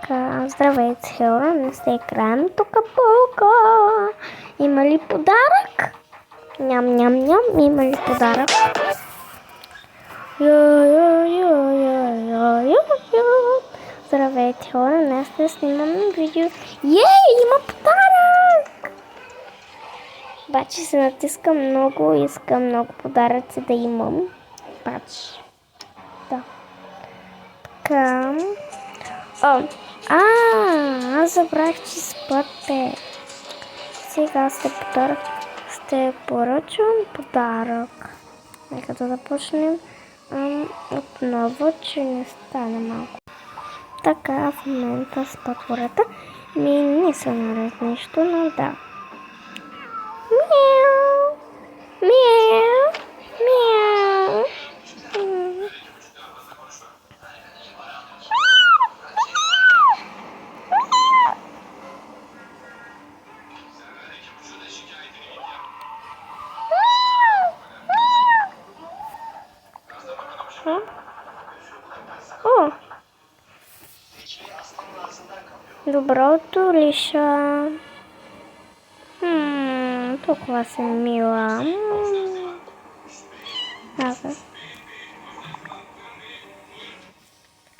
Така, здравейте, хора, не сте екран, тук Пълка. Има ли подарък? Ням, има ли подарък? Здравейте, хора, днес ще снимам видео. Има подарък! Обаче се натиска много, искам много подаръци да имам. Обаче, да. Така. Аз забравих, че спате. Сега ще поръчам подарък. Нека да започнем отново, че не стане малко. Така, в момента с патвората ми не се наред нещо, но да. Мяу! Мяу! Мяу! Добро утро, Лиша. Толкова си мила.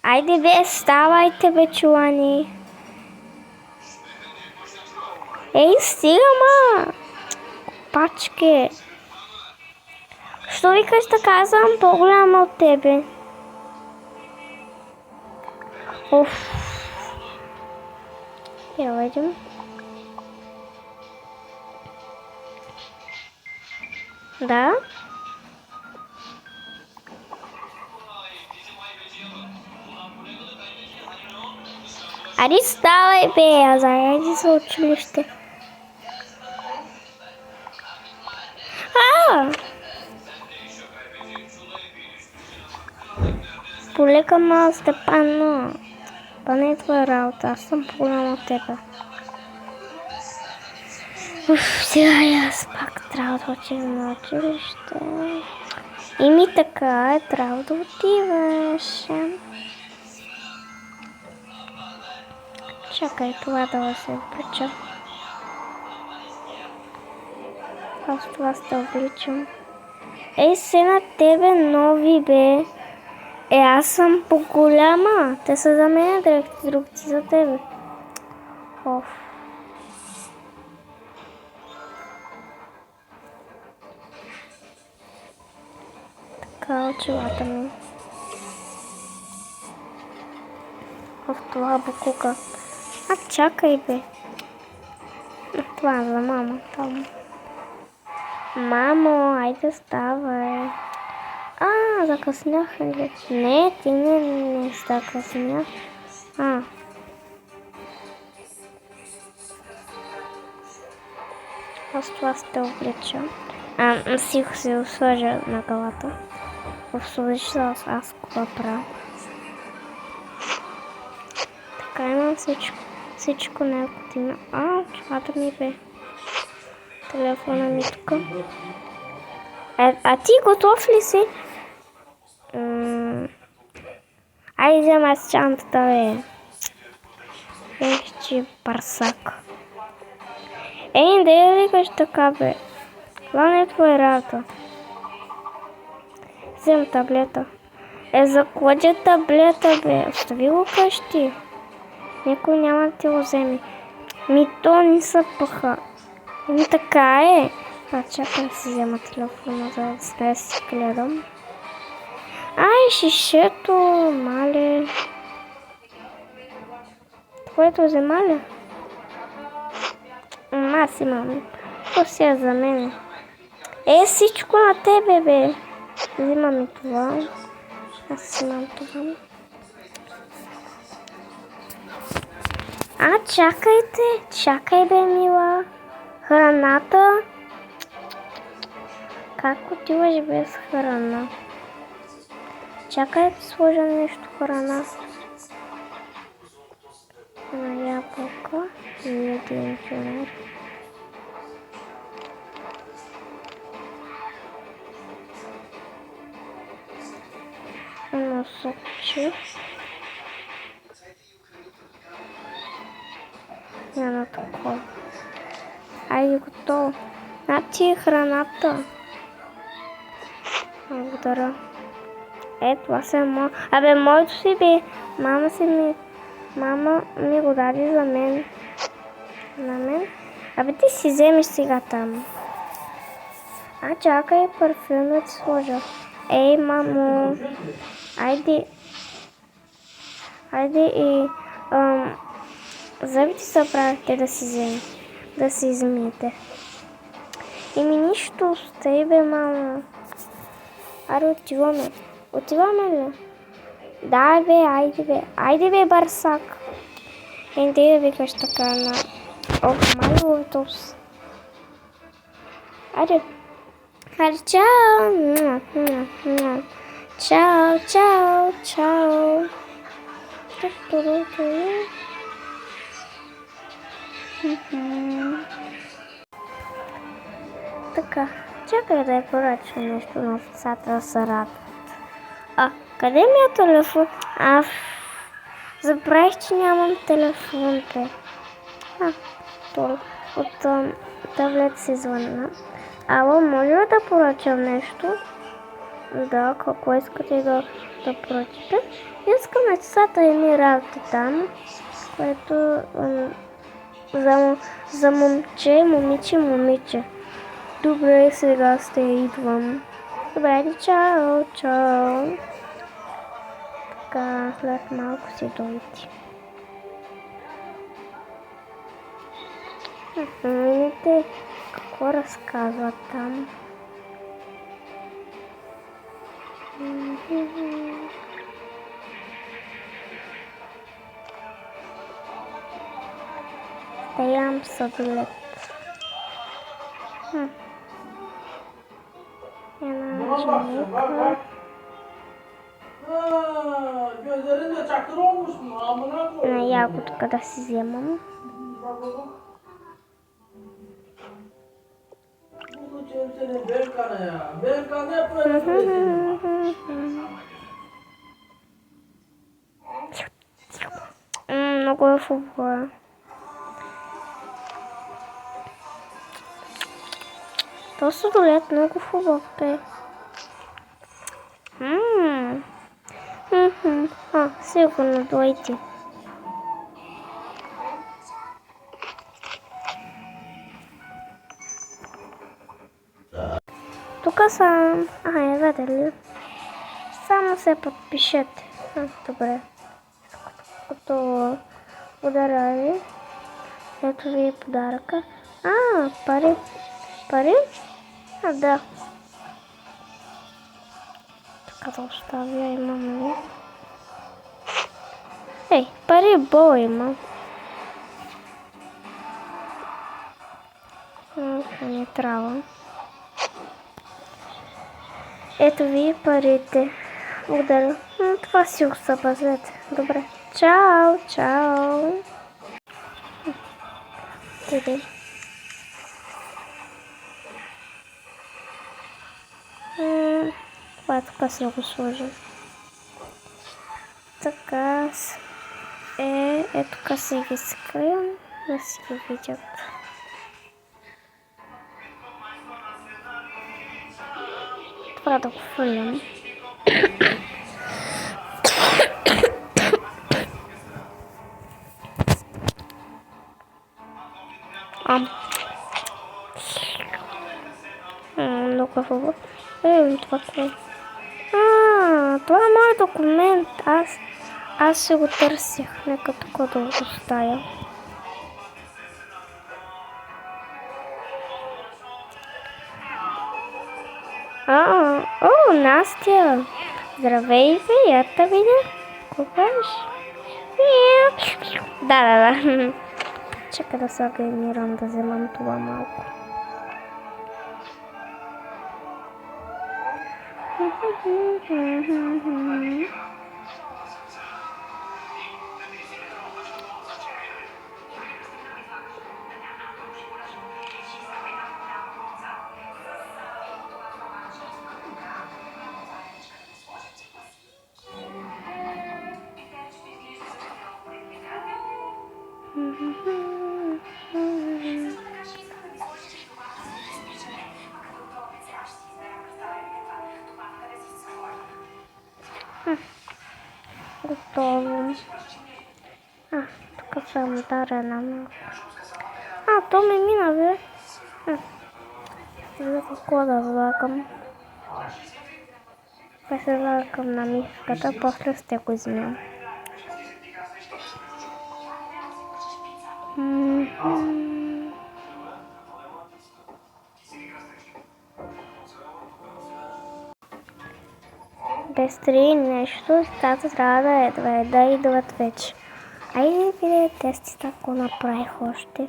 Айде бе, ставайте бе, чулани. Ей, стига, ма! Пачке. Що викаш така, аз съм по-голяма от тебе? Оф. Я видим. Да? Ари, ставай бе, а заради за училище. Полека ма, Степано. Това не е твоя работа, аз съм по-голяма от тебе. Сега и аз пак трябва да отидем на училище. И ми така е, трябва да отиваш. Чакай това да се облича. Аз това ще обличам. Ей, се на тебе нови бе. Аз съм по-голяма. Те са за мен, другите за тебе. Оф. Така, очилата ми. В това букука. Чакай бе. Това за мама там. Мамо, айде ставай. Закъснях ли? Не, ти не закъснях. Аз това ще облича. Си се сложа на главата. Обслужа аз какво правя. Така имам всичко необходимо. Чувата ми бе. Телефона ми тук. А ти готов ли си? Айде взема с чантата бе. Че парсак. Не викаш така бе. Това не е твоя работа. Взем таблета. За кладя таблета бе. Остави го къщи. Никой няма да ти го вземе. То не са пъха. Така е. Чакай да си взема телефона, за да си гледам. Шишето, мале. Което взема ли? Аз имам. То си е за мен. Всичко на тебе, бе. Взимам и това. Аз имам това. Чакайте. Чакай, бе, мила. Храната. Как отиваш без храна? Чакай да сложа нещо храна. На ябълка и един тюнер. Едно сокче. на такова. Айде, готово. Ти е храната. Благодаря. Това се е Абе, моето си бе. Мама ми го даде за мен. На мен. Абе, ти си вземеш сега там. Чакай, парфюмът сложа. Ей, мамо. Айде и зъбите се правите да си измиете. Нищо, стай бе, мамо. Аре, отиваме. Отиваме ли? Да, бе, айде бе, барсак. Не да викаш така на майловитос. Айде, чао. Чао. Така, чакай да я поръча нещо на децата да се радват. Къде ми е телефон? Забравих, че нямам телефон. От таблет си звънна. Ало, може ли да поръчам нещо? Да, какво искате да поръчате? Искам децата и ми работи там, което за момче, момиче. Добре, сега идвам. Добре, чао. Така, след малко си дойти. Видите какво разказват там. Ям сладолет. Gözlerinde çakır olmuş mu? Amına koyayım. На ягодка да си вземам. Bu senin Berkan'a ya. Berkan hep böyle söyledi. Много е хубаво. То сладолет много хубав бе. Сигурно дойде. Тук съм. Видели. Само се подпишете. Добре. Като ударя ви. Ето ви подаръка. Пари. Пари? Да. Така да оставя, имам ли? Пари бол има. Не трябва. Ето ви парите. Благодаря. Това си го съпазете. Добре. Чао. Тири. Това тук си го сложим. Така. Тук си ги скрием. Да си ги видят. Това да го хвърлям. Много хубаво. Това какво е? Това е моят документ. Аз се го търсих. Нека тук да го оставя. Настя! Здравей, я те видя. Купаш? Да. Чакай да се агенирам, да вземам това малко. Готово. Тук съм ударена. То ме мина, бе. За какво да влагам? Па се влагам на мишката, после ще го измия. Без 3 нещо, стата трябва да идват вече. Айде виде тести, ако направих още.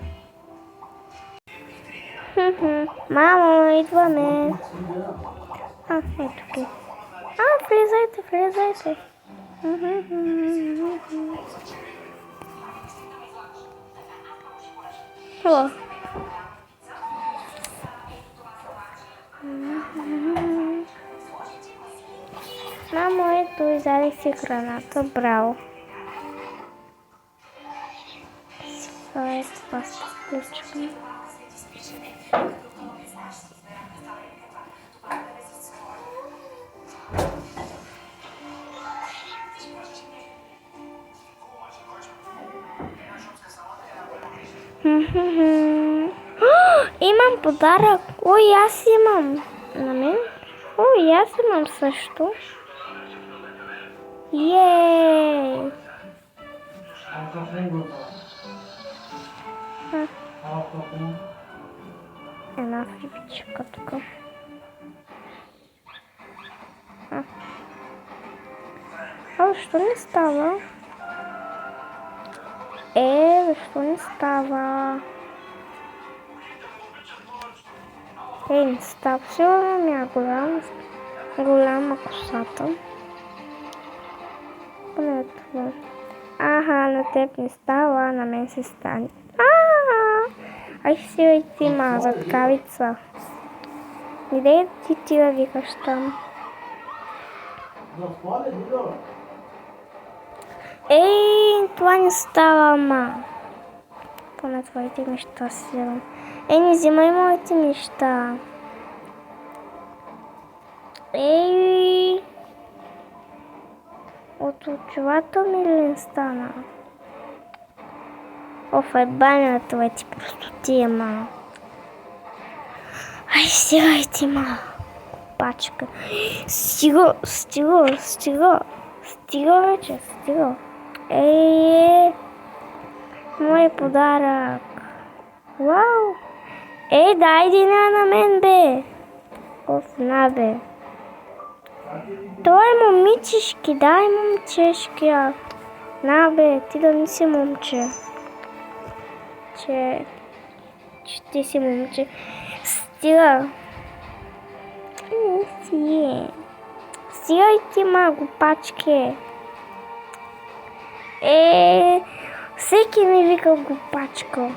Мамо, идваме. Ето ги. Влизайте. О. Мамо, ето, изядих си храната. Браво. Сега е това се включвам. Имам подарък. Ой, аз имам. На мен? Ой, аз имам също. Ей! Една фрибичка тук. Защо не става? Защо не става? Не става. Сигурно ми е голяма косата. Поне това. На теб не става, на мен се стане. Ай си ти мазат кавица. Идей ти да викаш там. Това не става, ма. Поне твоите неща си вземам. Не взимай моите неща. От очилата ми ли не стана? Баня това ти просто ти е, ма. Ай, стигай ти, ма. Пачка. Стига вече, стига. Мой подарък. Вау. Дай един на мен, бе. На, бе. Той е момичешки, дай момчешки. На, бе, ти да не си момче. Че ти си момче. Стига. Стига и ти, ма, глупачки. Всеки ми вика глупачка.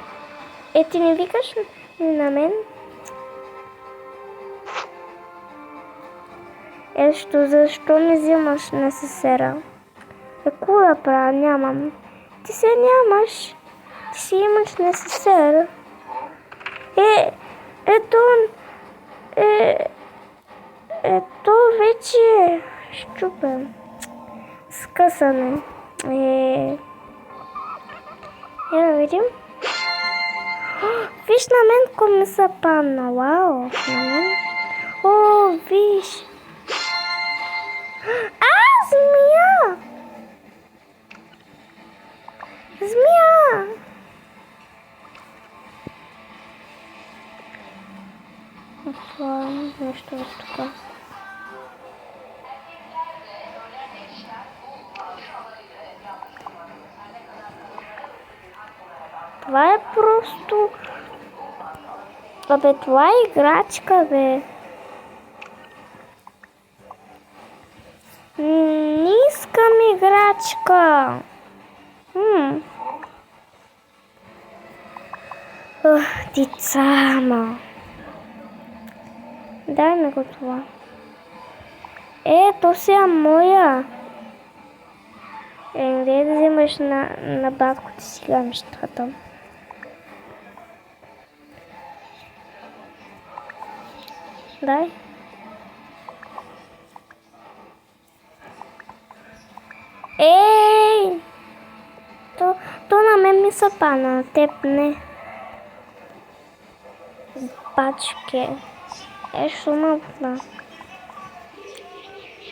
Ти не викаш на мен? Защо не взимаш НССР? Какво да правя? Нямам. Ти се нямаш. Ти си имаш НССР. Ето вече е щупен. Скъсане. Да видим. Виж на мен ко ми се падна. Вау, на мен. Виж. Змия! Змия! Това нещо е тук. Това е просто... това е играчка, бе. Не искам играчка. Деца, ма. Дай ми го това. То си е моя. Не да вземаш на батко ти сега нещата. Дай. Ей! То на мен ми са пана, на теб не. Пачке. Шумовна.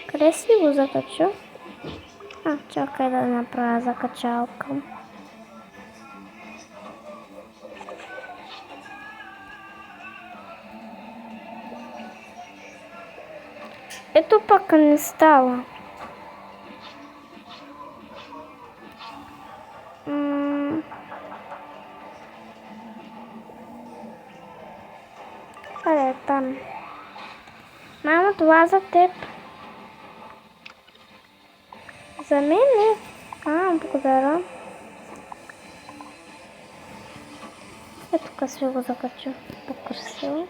Къде си го закачу? Чакай да направя закачалка. Ето пък не става. Къде е там? Мамо, това за теб. За мен ли? Благодаря. Ето тук си го закачу. По-красиво.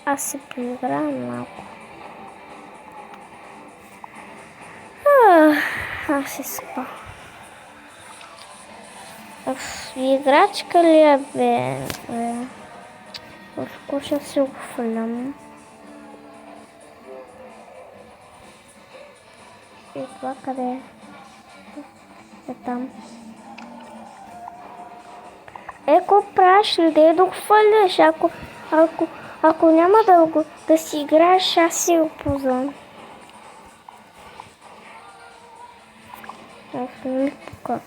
Аз си поиграя малко. Аз си спа. Играчка ли е, бе? В куша си го флям. И това къде е? Е там. Ко правиш, не дей да го хвърляш. Ако няма да си играеш, аз си го познам. Не ми пука.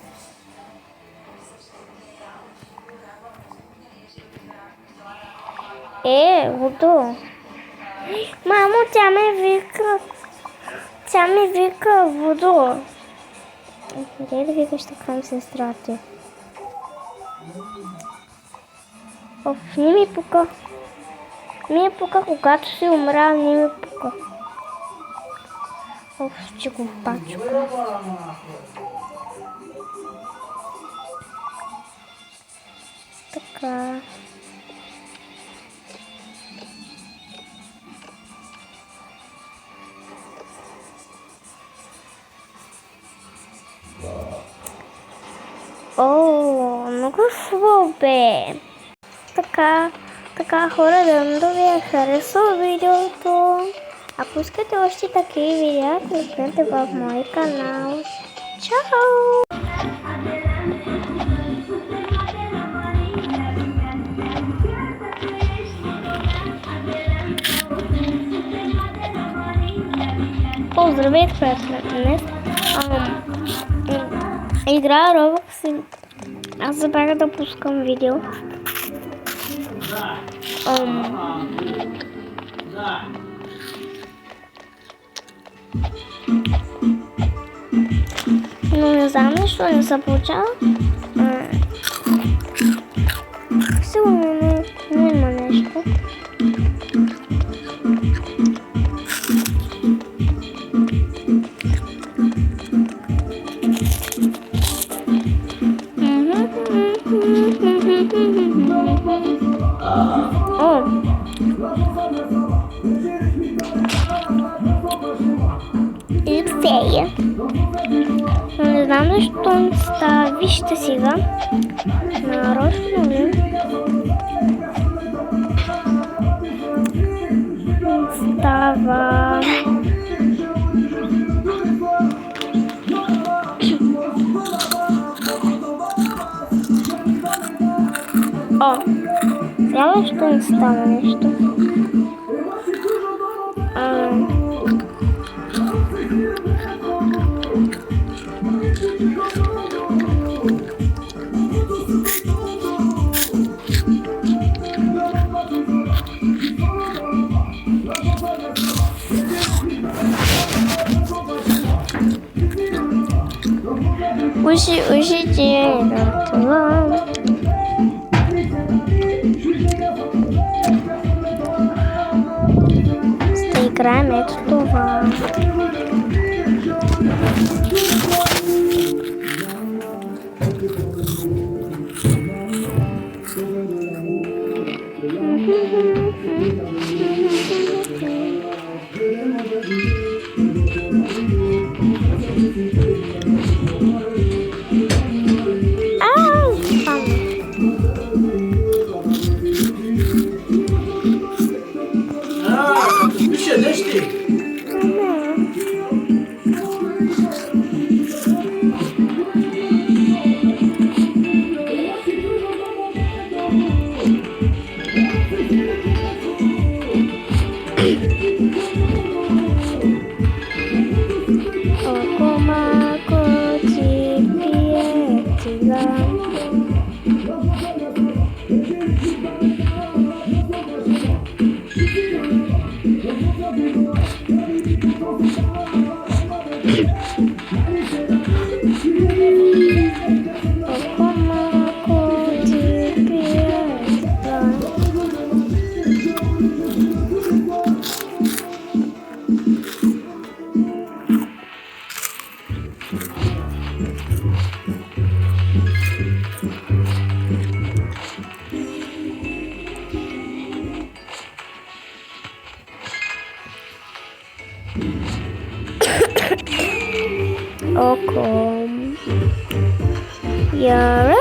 Водо. Мамо, тя ме вика. Тя ми вика, Водо. Дей да викаш така на сестра ти. Не ми пука. Ми пука, когато си умря, не ми пука. Че го пачука. Така. Много хубаво бе. Така хора, да ви е харесало видеото. Ако искате още такива видеа, кликнете в мой канал. Чао! Здравейте, приятели! Днес играя Roblox и аз забравях да пускам видео. Но не знам защо не се получава. Сигурно не има нещо. Не знам защо не става. Вижте сега. Нарочно ли? Става. Сега защо не става нещо? Ушите това. Ще играем ето това. Okom. You're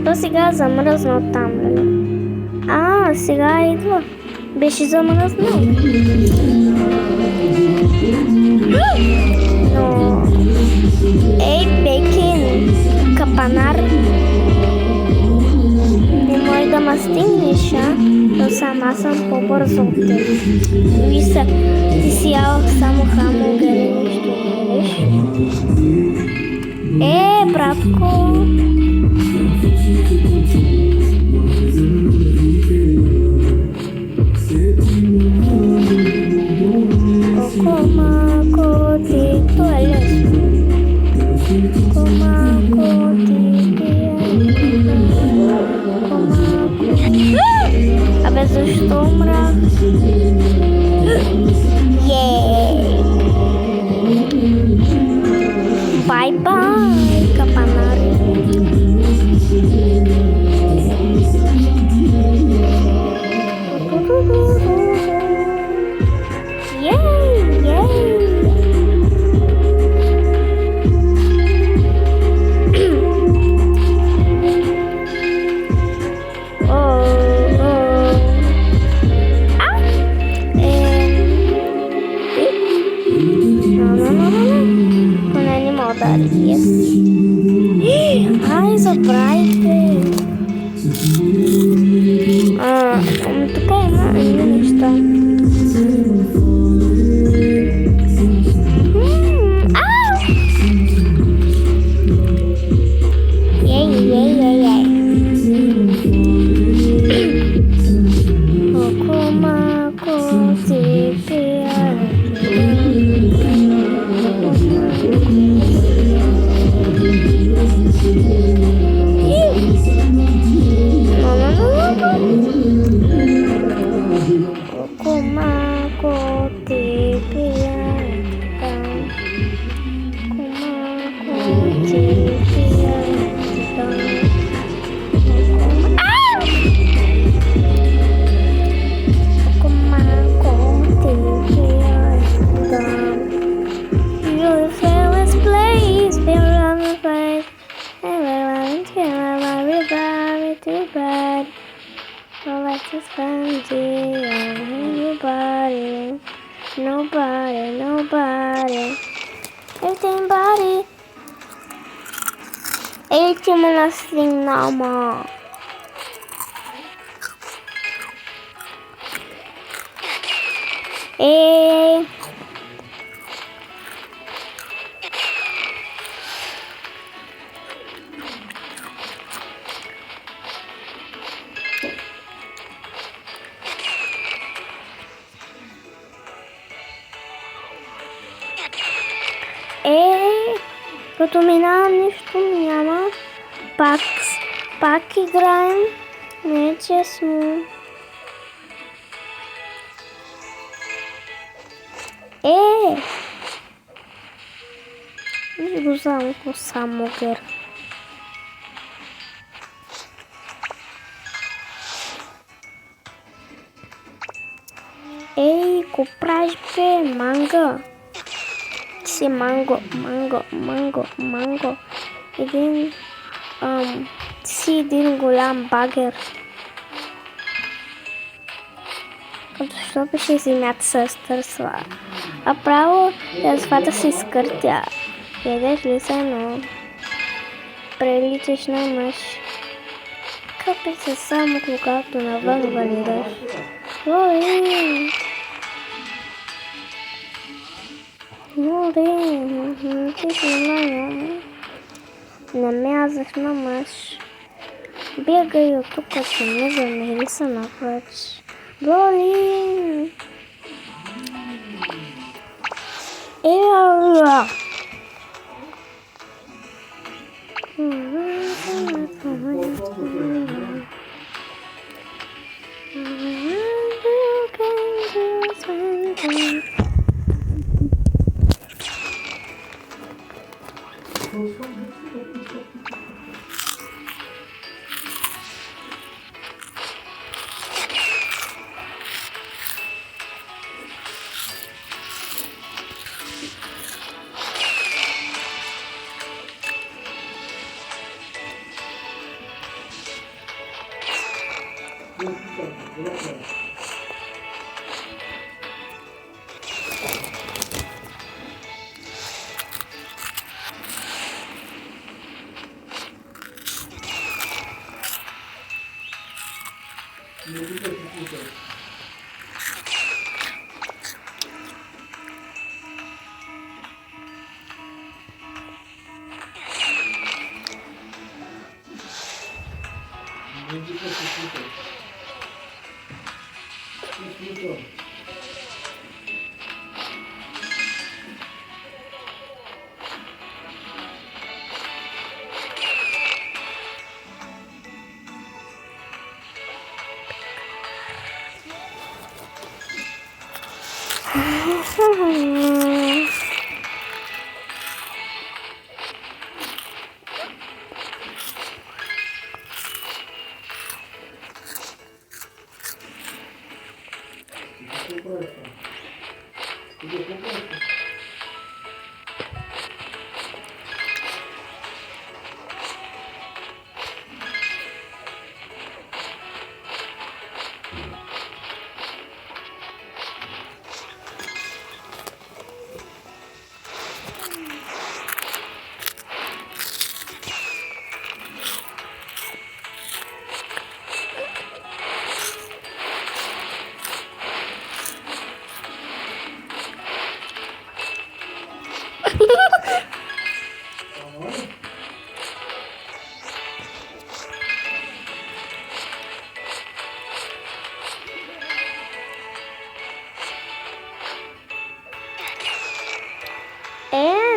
То сега замръзна там, нали? Сега идва. Беше замръзнал. Но... Ей, Бекин, капанар. Не може да ма стигнеш, но сама съм по-бързо от теб. Мисля, ти си ял само хамбургери, нищо не ядеш. Братко. То е лесно. Абе, защо умрах? Бай-бай, капанари. Ай, забравихте. Тук има едни неща. Nobody. Everybody. Eğitimi nasıl ama? Като минавам нищо няма. Пак играем. Не е честно. Usamos hamburger. Comprar manga. Se mango. E din din gulam bagger. Что пиши зимятся стрсва. А право развата си скъртя. Ядеш ли се, но приличаш на мъж. Къпи се само когато навън валидаш. Ой! Ти си много. Намязах на мъж. Бягай от тук, че не замери се напред. Боли! Ева!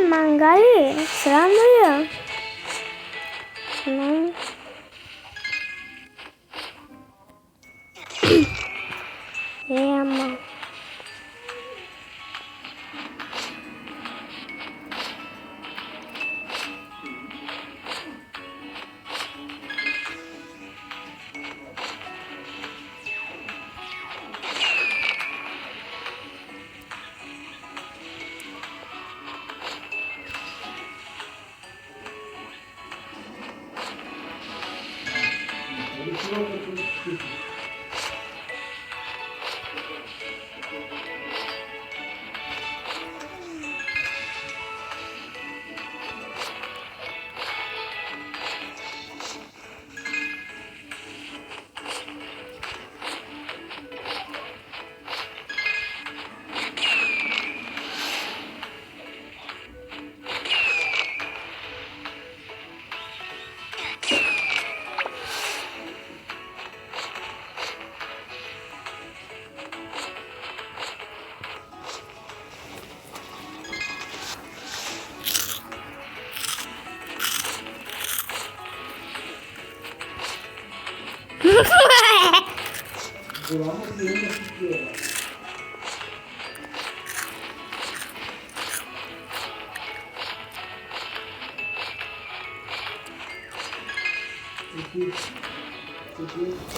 Mangali, seram ya. No. Ama. 8. 8.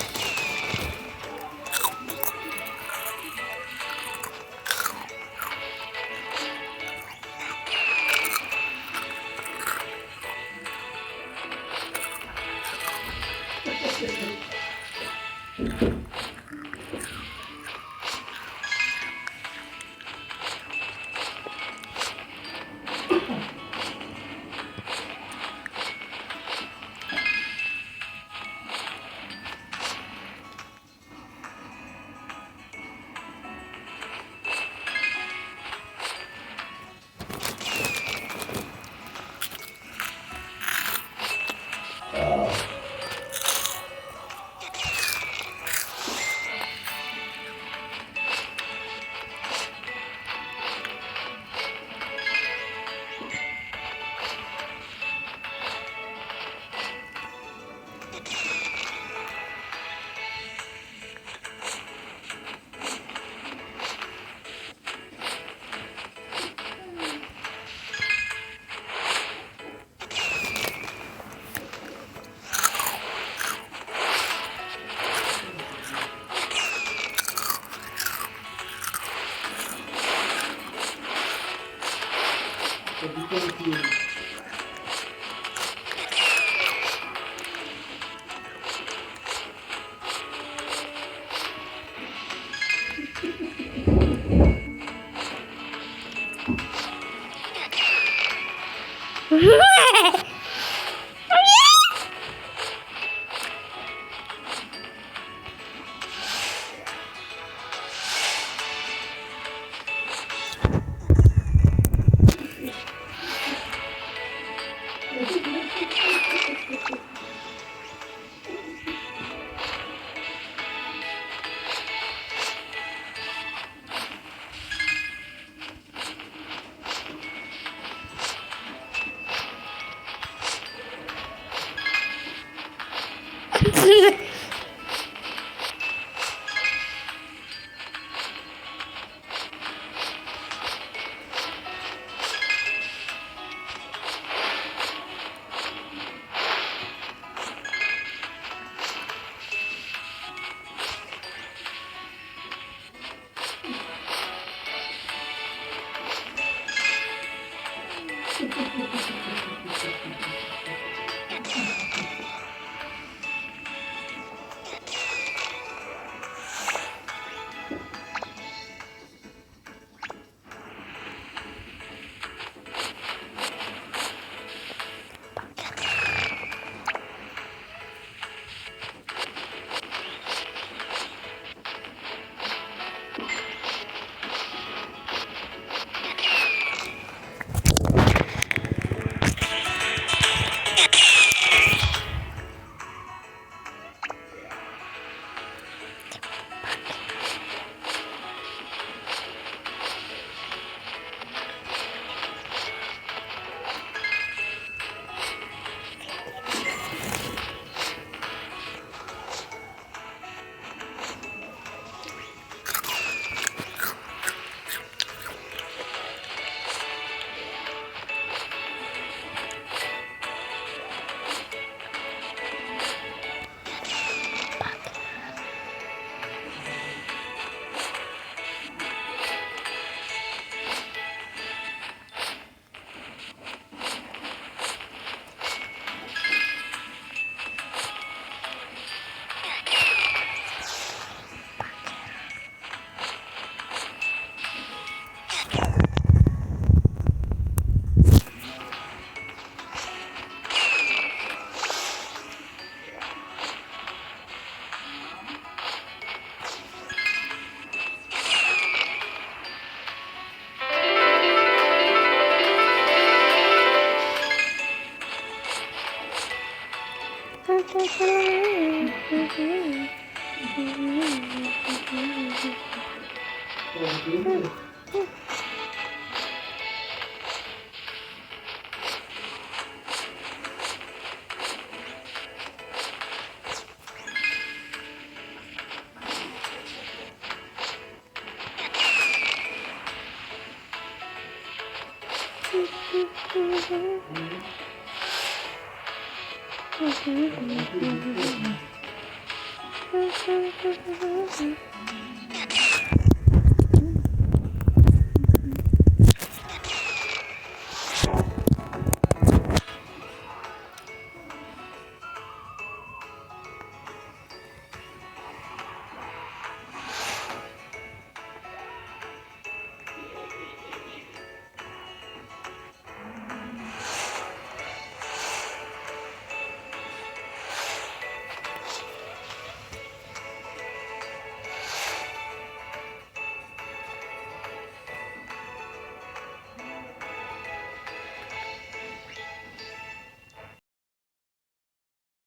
Hı hı.